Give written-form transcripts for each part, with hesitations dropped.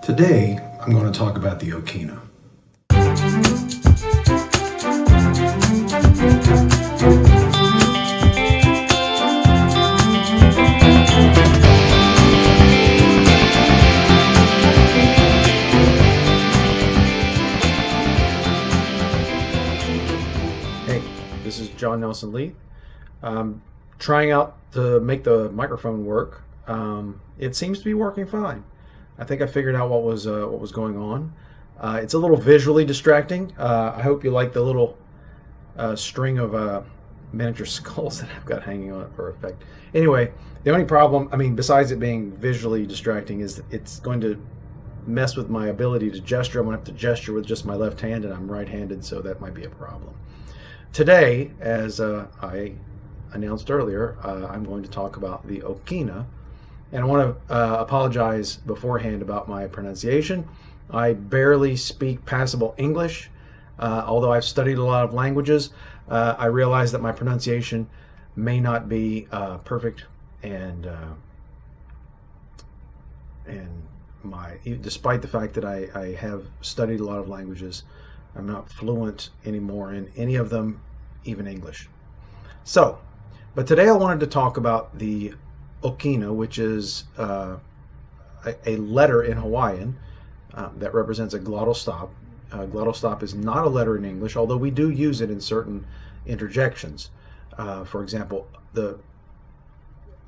Today, I'm going to talk about the Okina. Hey, this is John Nelson Lee. Trying out to make the microphone work. It seems to be working fine. I think I figured out what was going on. It's a little visually distracting. I hope you like the little string of miniature skulls that I've got hanging on it for effect. Anyway, the only problem, besides it being visually distracting, is it's going to mess with my ability to gesture. I'm going to have to gesture with just my left hand, and I'm right-handed, so that might be a problem. Today, as I announced earlier, I'm going to talk about the Okina, and I want to apologize beforehand about my pronunciation. I barely speak passable English. Although I've studied a lot of languages, I realize that my pronunciation may not be perfect, and despite the fact that I have studied a lot of languages, I'm not fluent anymore in any of them, even English. But today I wanted to talk about the Okina, which is a letter in Hawaiian that represents a glottal stop. Glottal stop is not a letter in English, although we do use it in certain interjections. For example, the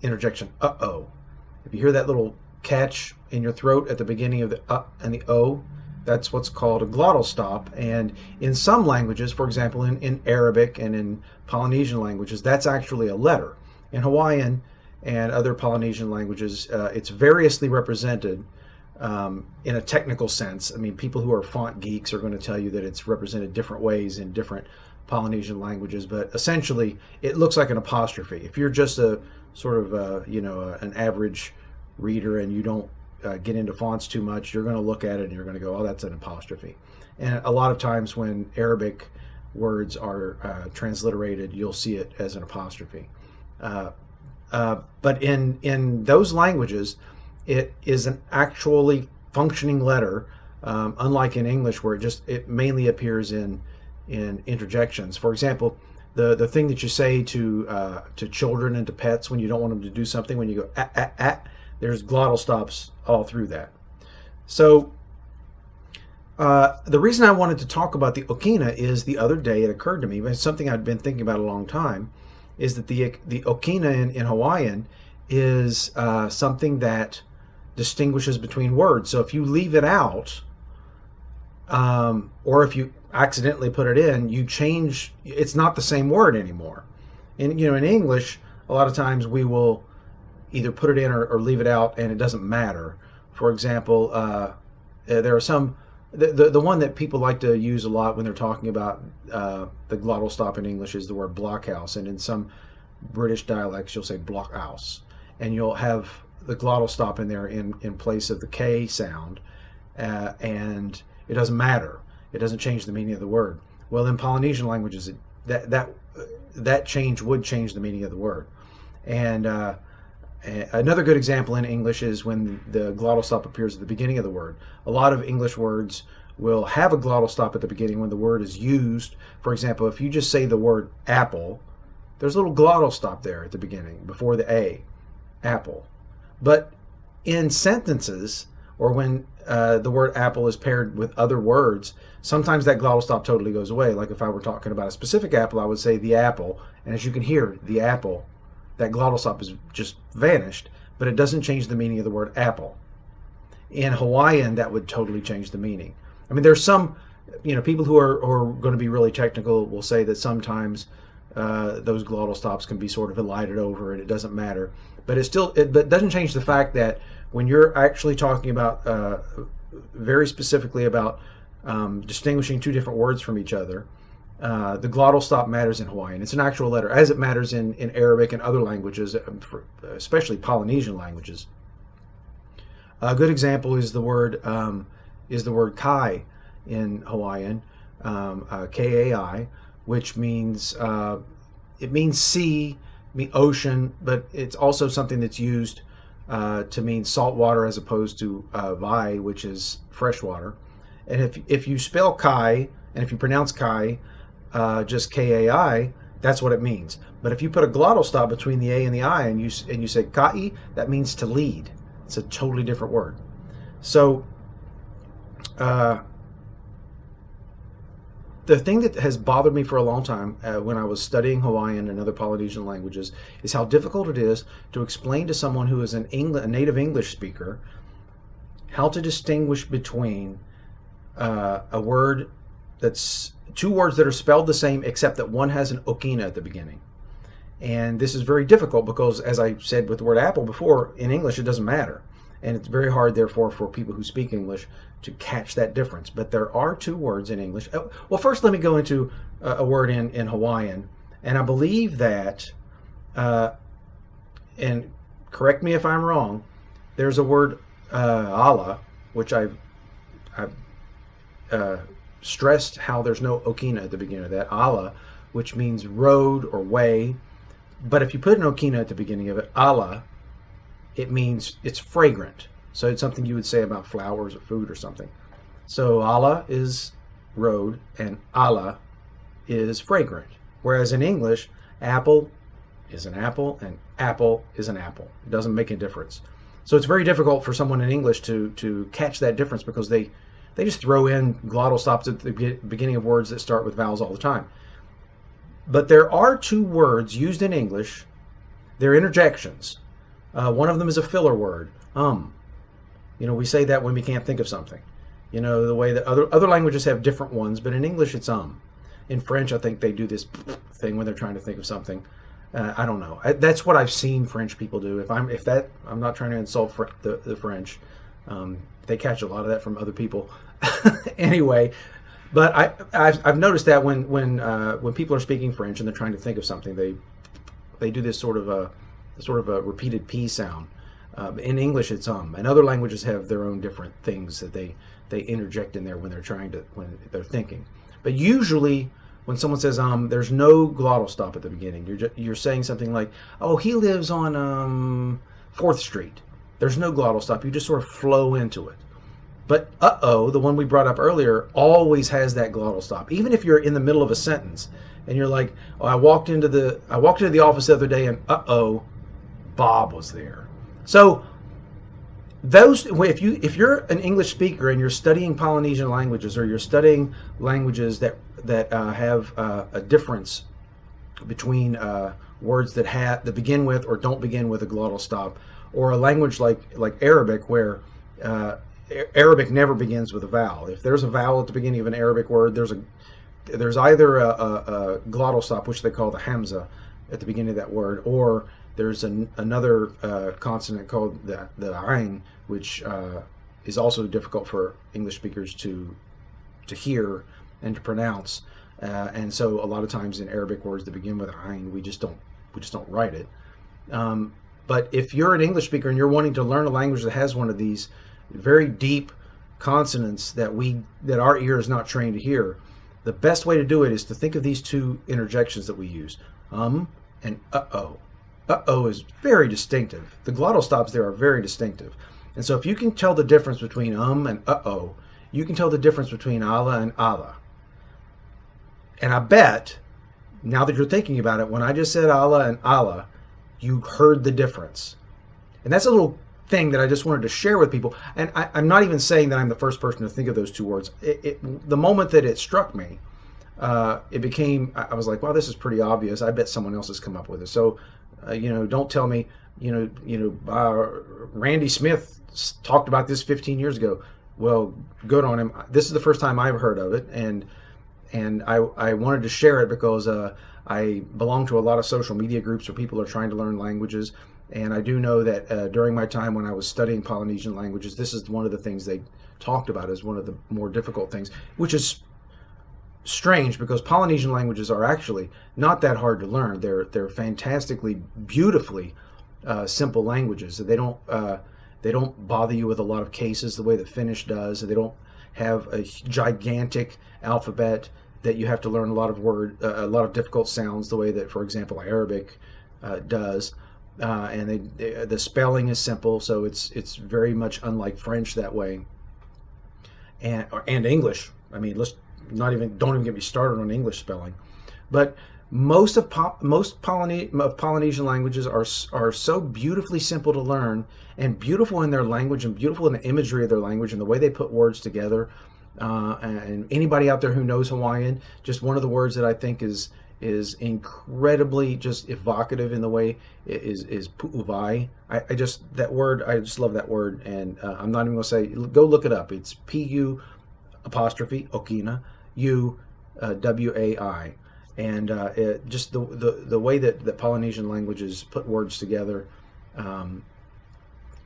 interjection uh-oh. If you hear that little catch in your throat at the beginning of the and the o, that's what's called a glottal stop. And in some languages, for example in Arabic and in Polynesian languages, that's actually a letter. In Hawaiian and other Polynesian languages, it's variously represented in a technical sense. People who are font geeks are going to tell you that it's represented different ways in different Polynesian languages, but essentially it looks like an apostrophe. If you're just a sort of an average reader and you don't get into fonts too much, you're going to look at it and you're going to go, oh, that's an apostrophe. And a lot of times when Arabic words are transliterated, you'll see it as an apostrophe. But in those languages, it is an actually functioning letter, unlike in English where it mainly appears in interjections. For example, the thing that you say to children and to pets when you don't want them to do something, when you go at, there's glottal stops all through that. So the reason I wanted to talk about the Okina is the other day it occurred to me, but it's something I'd been thinking about a long time, is that the Okina in Hawaiian is something that distinguishes between words. So if you leave it out, or if you accidentally put it in, you change, it's not the same word anymore. In English, a lot of times we will either put it in or leave it out, and it doesn't matter. For example, there are some, the one that people like to use a lot when they're talking about the glottal stop in English is the word blockhouse, and in some British dialects you'll say blockhouse, and you'll have the glottal stop in there in place of the K sound, and it doesn't matter. It doesn't change the meaning of the word. Well, in Polynesian languages, that change would change the meaning of the word. And another good example in English is when the glottal stop appears at the beginning of the word. A lot of English words will have a glottal stop at the beginning when the word is used. For example, if you just say the word apple, there's a little glottal stop there at the beginning before the A, apple. But in sentences, or when the word apple is paired with other words, sometimes that glottal stop totally goes away. Like if I were talking about a specific apple, I would say the apple, and as you can hear, the apple, that glottal stop is just vanished, but it doesn't change the meaning of the word apple. In Hawaiian, that would totally change the meaning. There's some, people who are going to be really technical will say that sometimes those glottal stops can be sort of elided over and it doesn't matter. But it doesn't change the fact that when you're actually talking about very specifically about distinguishing two different words from each other, the glottal stop matters in Hawaiian. It's an actual letter, as it matters in Arabic and other languages, especially Polynesian languages. A good example is the word kai in Hawaiian, Kai, which means it means sea, ocean, but it's also something that's used to mean salt water as opposed to vai, which is fresh water. And if you spell kai and if you pronounce kai just kai, that's what it means. But if you put a glottal stop between the a and the I and you say kai, that means to lead. It's a totally different word. So the thing that has bothered me for a long time when I was studying Hawaiian and other Polynesian languages is how difficult it is to explain to someone who is a native English speaker how to distinguish between a word that's two words that are spelled the same except that one has an okina at the beginning. And this is very difficult because, as I said with the word apple before, in English it doesn't matter. And it's very hard, therefore, for people who speak English to catch that difference. But there are two words in English. Well, first let me go into a word in Hawaiian. And I believe that, and correct me if I'm wrong, there's a word, ala, which I've stressed how there's no okina at the beginning of that, ala, which means road or way. But if you put an okina at the beginning of it, ala, it means it's fragrant. So it's something you would say about flowers or food or something. So ala is road and ala is fragrant. Whereas in English, apple is an apple and apple is an apple. It doesn't make a difference. So it's very difficult for someone in English to catch that difference because they just throw in glottal stops at the beginning of words that start with vowels all the time. But there are two words used in English. They're interjections. One of them is a filler word, You know, we say that when we can't think of something. You know, the way that other languages have different ones, but in English it's In French, I think they do this thing when they're trying to think of something. I don't know. That's what I've seen French people do. I'm not trying to insult the French. They catch a lot of that from other people. Anyway, but I've noticed that when people are speaking French and they're trying to think of something, they do this sort of a repeated P sound. In English, it's and other languages have their own different things that they interject in there when they're thinking. But usually, when someone says there's no glottal stop at the beginning. You're saying something like, "Oh, he lives on 4th Street." There's no glottal stop. You just sort of flow into it. But the one we brought up earlier, always has that glottal stop. Even if you're in the middle of a sentence and you're like, "Oh, I walked into the office the other day and Bob was there." So if you're an English speaker and you're studying Polynesian languages, or you're studying languages that have a difference between words that begin with or don't begin with a glottal stop, or a language like Arabic, where Arabic never begins with a vowel. If there's a vowel at the beginning of an Arabic word, there's either a glottal stop, which they call the hamza, at the beginning of that word, or there's another consonant called the ain, which is also difficult for English speakers to hear and to pronounce. And so a lot of times in Arabic words that begin with ain, we just don't write it. But if you're an English speaker and you're wanting to learn a language that has one of these very deep consonants that our ear is not trained to hear, the best way to do it is to think of these two interjections that we use, and uh-oh. Uh-oh is very distinctive. The glottal stops there are very distinctive. And so if you can tell the difference between and uh-oh, you can tell the difference between ala and ala. And I bet, now that you're thinking about it, when I just said ala and ala, you heard the difference. And that's a little thing that I just wanted to share with people. And I'm not even saying that I'm the first person to think of those two words. The moment that it struck me, I was like, wow, this is pretty obvious. I bet someone else has come up with it. So, don't tell me, Randy Smith talked about this 15 years ago. Well, good on him. This is the first time I've heard of it. And I wanted to share it because I belong to a lot of social media groups where people are trying to learn languages. And I do know that during my time when I was studying Polynesian languages, this is one of the things they talked about as one of the more difficult things, which is strange because Polynesian languages are actually not that hard to learn. They're fantastically, beautifully simple languages. They don't bother you with a lot of cases the way that Finnish does. They don't have a gigantic alphabet that you have to learn a lot of difficult sounds the way that, for example, Arabic does. and the spelling is simple, so it's very much unlike French that way, and English. I mean, don't even get me started on English spelling. But most of Polynesian languages are so beautifully simple to learn, and beautiful in their language, and beautiful in the imagery of their language and the way they put words together. And anybody out there who knows Hawaiian, just one of the words that I think is incredibly just evocative in the way is pu'uvai. I just love that word, and I'm not even gonna say, go look it up. It's Pu apostrophe Okina Wai, and just the way that Polynesian languages put words together, and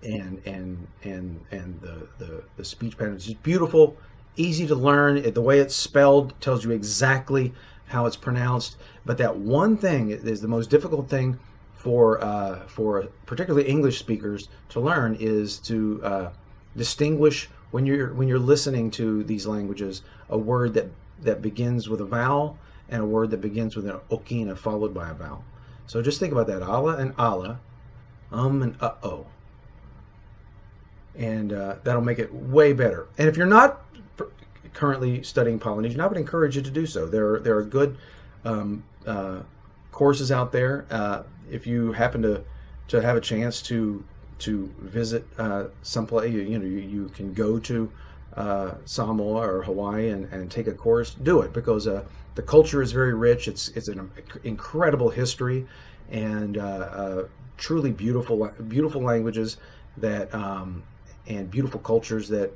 the speech pattern is just beautiful, easy to learn. The way it's spelled tells you exactly how it's pronounced. But that one thing is the most difficult thing for particularly English speakers to learn, is to distinguish when you're listening to these languages, a word that begins with a vowel and a word that begins with an okina followed by a vowel. So just think about that: ala and ala, and uh-oh. And that'll make it way better. And if you're not currently studying Polynesian, I would encourage you to do so. There are good courses out there. If you happen to have a chance to visit someplace, you can go to Samoa or Hawaii and take a course. Do it, because the culture is very rich. It's an incredible history, and truly beautiful languages that and beautiful cultures that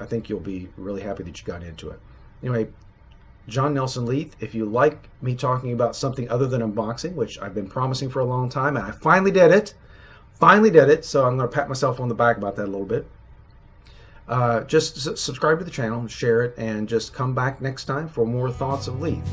I think you'll be really happy that you got into it. Anyway, John Nelson Leith, if you like me talking about something other than unboxing, which I've been promising for a long time, and I finally did it, so I'm going to pat myself on the back about that a little bit. Just subscribe to the channel, share it, and just come back next time for more thoughts of Leith.